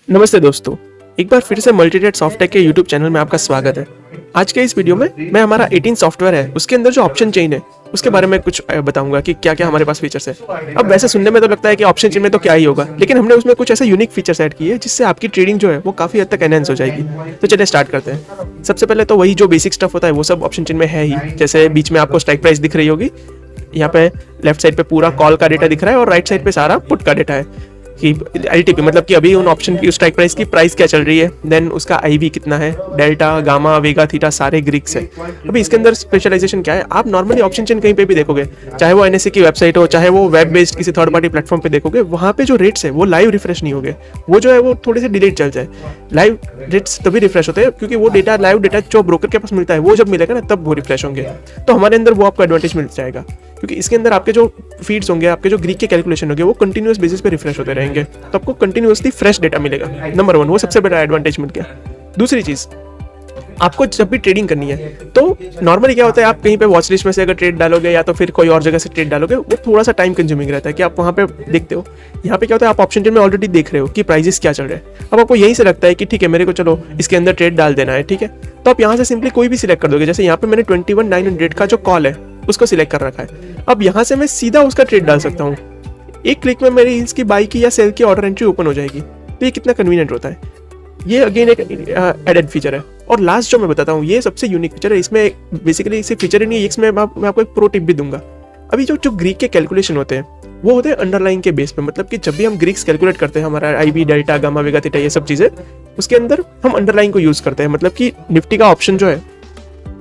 नमस्ते दोस्तों, एक बार फिर से मल्टीटेड सॉफ्टटेक के यूट्यूब चैनल में आपका स्वागत है। आज के इस वीडियो में मैं हमारा 18 सॉफ्टवेयर है उसके अंदर जो ऑप्शन चेन है उसके बारे में कुछ बताऊंगा कि क्या क्या हमारे पास फीचर्स है। अब वैसे सुनने में तो लगता है कि ऑप्शन चेन में तो क्या ही होगा, लेकिन हमने उसमें कुछ ऐसे यूनिक फीचर्स ऐड किए जिससे आपकी ट्रेडिंग जो है वो काफ़ी हद तक एनहेंस हो जाएगी। तो चलिए स्टार्ट करते हैं। सबसे पहले तो वही जो बेसिक स्टफ होता है वो सब ऑप्शन चेन में है ही। जैसे बीच में आपको स्ट्राइक प्राइस दिख रही होगी, यहाँ पे लेफ्ट साइड पे पूरा कॉल का डेटा दिख रहा है और राइट साइड पे सारा पुट का डेटा है कि एलटीपी मतलब कि अभी उन ऑप्शन की स्ट्राइक प्राइस की प्राइस क्या चल रही है, देन उसका आईवी कितना है, डेल्टा, गामा, वेगा, थीटा सारे ग्रीक्स है। अभी इसके अंदर स्पेशलाइजेशन क्या है, आप नॉर्मली ऑप्शन चेन कहीं पे भी देखोगे, चाहे वो एनएससी की वेबसाइट हो, चाहे वो वेब बेस्ड किसी थर्ड पार्टी प्लेटफॉर्म पे देखोगे, वहाँ पे जो रेट्स है वो लाइव रिफ्रेश नहीं होंगे, वो जो है वो थोड़े से डिलेड चल जाए। लाइव रेट्स तभी रिफ्रेश होते हैं क्योंकि वो डेटा लाइव डेटा जो ब्रोकर के पास मिलता है वो जब मिलेगा ना तब वो रिफ्रेश होंगे। तो हमारे अंदर वो आपको एडवांटेज मिल जाएगा क्योंकि इसके अंदर आपके जो फीड्स होंगे, आपके जो ग्रीक के कैलकुलेशन होंगे वो कंटिन्यूअस बेसिस पे रिफ्रेश होते रहेंगे, तो आपको कंटिन्यूअसली फ्रेश डेटा मिलेगा। नंबर 1 वो सबसे बड़ा एडवांटेज मिल गया। दूसरी चीज़, आपको जब भी ट्रेडिंग करनी है तो नॉर्मली क्या होता है, आप कहीं पे वॉच लिस्ट में से अगर ट्रेड डालोगे या तो फिर कोई और जगह से ट्रेड डालोगे, वो थोड़ा सा टाइम कंज्यूमिंग रहता है कि आप वहाँ पे देखते हो। यहाँ पे क्या होता है, आप ऑप्शन चेन में ऑलरेडी देख रहे हो कि प्राइजेस क्या चल रहे हैं। अब आपको यहीं से लगता है कि ठीक है मेरे को चलो इसके अंदर ट्रेड डाल देना है, ठीक है, तो आप यहाँ से सिंपली कोई भी सिलेक्ट कर दोगे। जैसे यहाँ पे मैंने 21,900 का जो कॉल है उसको सिलेक्ट कर रखा है। अब यहाँ से मैं सीधा उसका ट्रेड डाल सकता हूँ। एक क्लिक में मेरी इसकी बाई की या सेल की ऑर्डर एंट्री ओपन हो जाएगी। तो ये कितना कन्वीनियंट होता है। ये अगेन एक एडेड फीचर है। और लास्ट जो मैं बताता हूँ ये सबसे यूनिक फीचर है। इसमें बेसिकली इसे फीचर ही नहीं, इसमें मैं आपको एक प्रो टिप भी दूंगा। अभी जो ग्रीक के कैलकुलेशन होते हैं वो होते हैं अंडरलाइन के बेस पे, मतलब कि जब भी हम ग्रीक्स कैलकुलेट करते हैं, हमारा आईवी, डेल्टा, गामा, वेगा, थीटा ये सब चीज़ें, उसके अंदर हम अंडरलाइन को यूज़ करते हैं। मतलब कि निफ्टी का ऑप्शन जो है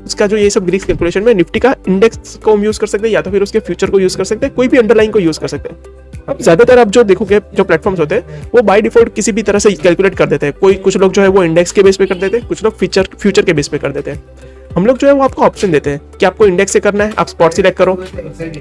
उसका जो ये सब ग्रीक्स कैलकुलेशन में निफ्टी का इंडेक्स को हम यूज़ कर सकते हैं या तो फिर उसके फ्यूचर को यूज़ कर सकते हैं, कोई भी अंडरलाइन को यूज़ कर सकते हैं। अब ज़्यादातर आप जो देखोगे जो प्लेटफॉर्म्स होते हैं वो बाय डिफॉल्ट किसी भी तरह से कैलकुलेट कर देते हैं। कुछ लोग जो है वो इंडेक्स के बेस पे कर देते हैं, कुछ लोग फ्यूचर के बेस पे कर देते हैं। हम लोग जो है वो आपको ऑप्शन देते हैं कि आपको इंडेक्स से करना है आप स्पॉट सिलेक्ट करो,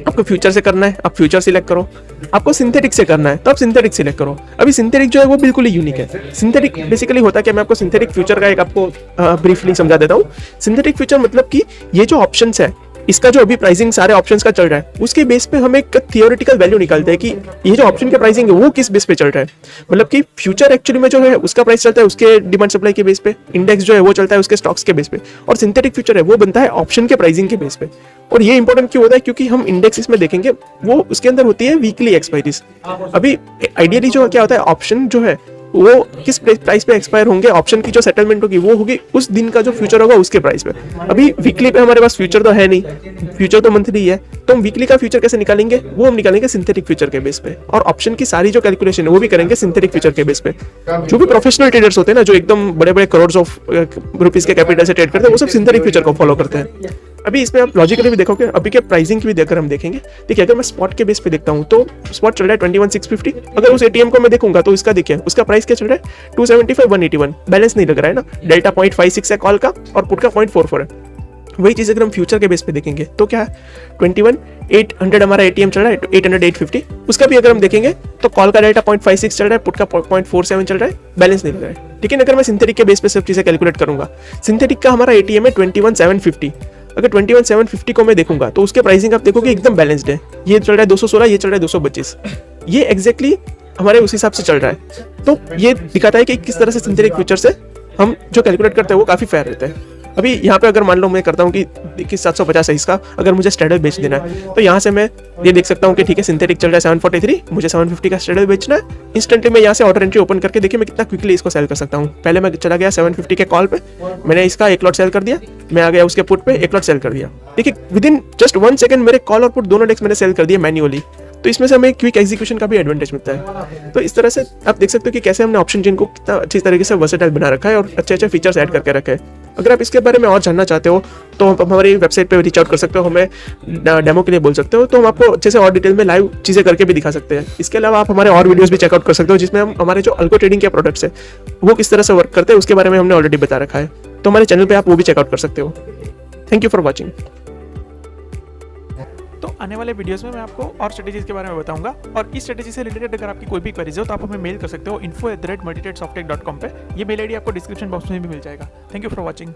आपको फ्यूचर से करना है आप फ्यूचर सिलेक्ट करो, आपको सिंथेटिक से करना है तो आप सिंथेटिक सिलेक्ट करो। अभी सिंथेटिक जो है वो बिल्कुल ही यूनिक है। सिंथेटिक बेसिकली होता है कि मैं आपको सिंथेटिक फ्यूचर का एक आपको ब्रीफली समझा देता हूँ। सिंथेटिक फ्यूचर मतलब कि ये जो ऑप्शंस है इसका जो अभी प्राइसिंग सारे ऑप्शंस का चल रहा है उसके बेस पे हम एक थियोरेटिकल वैल्यू निकालते हैं कि ये जो ऑप्शन का प्राइसिंग है वो किस बेस पे चल रहा है। मतलब कि फ्यूचर एक्चुअली में जो है उसका प्राइस चलता है उसके डिमांड सप्लाई के बेस पे, इंडेक्स जो है वो चलता है उसके स्टॉक्स के बेस पे, और सिंथेटिक फ्यूचर है वो बनता है ऑप्शन के प्राइसिंग के बेस पे। और ये इंपॉर्टेंट क्यों होता है क्योंकि हम इंडेक्स इसमें देखेंगे वो उसके अंदर होती है वीकली एक्सपायरीज। अभी आइडियली जो क्या होता है ऑप्शन जो है वो किस प्राइस पे एक्सपायर होंगे, ऑप्शन की जो सेटलमेंट होगी वो होगी उस दिन का जो फ्यूचर होगा उसके प्राइस पे। अभी वीकली पे हमारे पास फ्यूचर तो है नहीं, फ्यूचर तो मंथली है, तो हम वीकली का फ्यूचर कैसे निकालेंगे, वो हम निकालेंगे सिंथेटिक फ्यूचर के बेस पे। और ऑप्शन की सारी जो कैलकुलेशन है वो भी करेंगे सिंथेटिक फ्यूचर के बेस पे। जो भी प्रोफेशनल ट्रेडर्स होते हैं ना, जो एकदम बड़े बड़े करोड़ ऑफ रुपीज के कैपिटल से ट्रेड करते हैं, वो सब सिंथेटिक फ्यूचर को फॉलो करते हैं। अभी इसमें आप लॉजिकली भी देखोगे, अभी के प्राइसिंग की भी देखकर हम देखेंगे। देखिए अगर मैं स्पॉट के बेस पे देखता हूँ तो स्पॉट चल रहा है 21,650। अगर उस एटीएम को मैं देखूंगा तो इसका देखिए उसका प्राइस क्या चल रहा है 275, 181। बैलेंस नहीं लग रहा है ना, डेल्टा 0.56 है कॉल का और पुट का 0.44 है। वही चीज़ अगर हम फ्यूचर के बेस पे देखेंगे तो क्या है 21,800 हमारा एटीएम चल रहा है, 800, 850। उसका भी अगर हम देखेंगे तो कॉल का डेल्टा 0.56 चल रहा है, पुट का 0.47 चल रहा है, बैलेंस नहीं लग रहा है। लेकिन अगर मैं सिंथेटिक के बेस पे सब चीज़ें कैलकुलेट करूंगा, सिंथेटिक का हमारा एटीएम है 21,750। अगर 21,750 को मैं देखूंगा तो उसके प्राइसिंग आप देखोगे एकदम बैलेंस्ड है। ये चल रहा है 216, ये चल रहा है 225। ये एग्जैक्टली हमारे उस हिसाब से चल रहा है। तो ये दिखाता है कि किस तरह से सिंथेटिक फ्यूचर से हम जो कैलकुलेट करते हैं वो काफ़ी फेयर रहता है। अभी यहाँ पे अगर मान लो मैं करता हूँ कि 750 है इसका, अगर मुझे स्ट्रेडल बेच देना है तो यहाँ से मैं ये देख सकता हूँ कि ठीक है सिंथेटिक चल रहा है 743, मुझे 750 का स्ट्रेडल बेचना है। इंस्टेंटली मैं यहाँ से ऑर्डर एंट्री ओपन करके देखिए मैं कितना क्विकली इसको सेल कर सकता हूँ। पहले मैं चला गया 750 के कॉल पे, मैंने इसका एक लॉट सेल कर दिया, मैं आ गया उसके पुट पे एक लॉट सेल कर दिया। देखिए विद इन जस्ट 1 सेकंड मेरे कॉल और पुट दोनों डेक्स मैंने सेल कर दिया मैन्युअली। तो इसमें से हमें क्विक एग्जीक्यूशन का भी एडवांटेज मिलता है। तो इस तरह से आप देख सकते हो कि कैसे हमने ऑप्शन चेन को कितना अच्छी तरीके से वर्सेटाइल बना रखा है और अच्छे अच्छे फीचर्स ऐड करके रखे हैं। अगर आप इसके बारे में और जानना चाहते हो तो हमारी वेबसाइट पे रीच आउट कर सकते हो, हमें डेमो के लिए बोल सकते हो, तो हम आपको अच्छे से और डिटेल में लाइव चीज़ें करके भी दिखा सकते हैं। इसके अलावा आप हमारे और वीडियोस भी चेकआउट कर सकते हो जिसमें हम हमारे जो अल्गो ट्रेडिंग के प्रोडक्ट्स है वो किस तरह से वर्क करते हैं उसके बारे में हमने ऑलरेडी बता रखा है। तो हमारे चैनल पर आप वो भी चेकआउट कर सकते हो। Thank you for watching. तो आने वाले वीडियोस में मैं आपको और स्ट्रेटेजीज के बारे में बताऊंगा, और इस स्ट्रेटेजी से रिलेटेड अगर आपकी कोई भी क्वेरीज हो तो आप हमें मेल कर सकते हो info@multitradesofftech.com पे। ये मेल आईडी आपको डिस्क्रिप्शन बॉक्स में भी मिल जाएगा। Thank you for watching.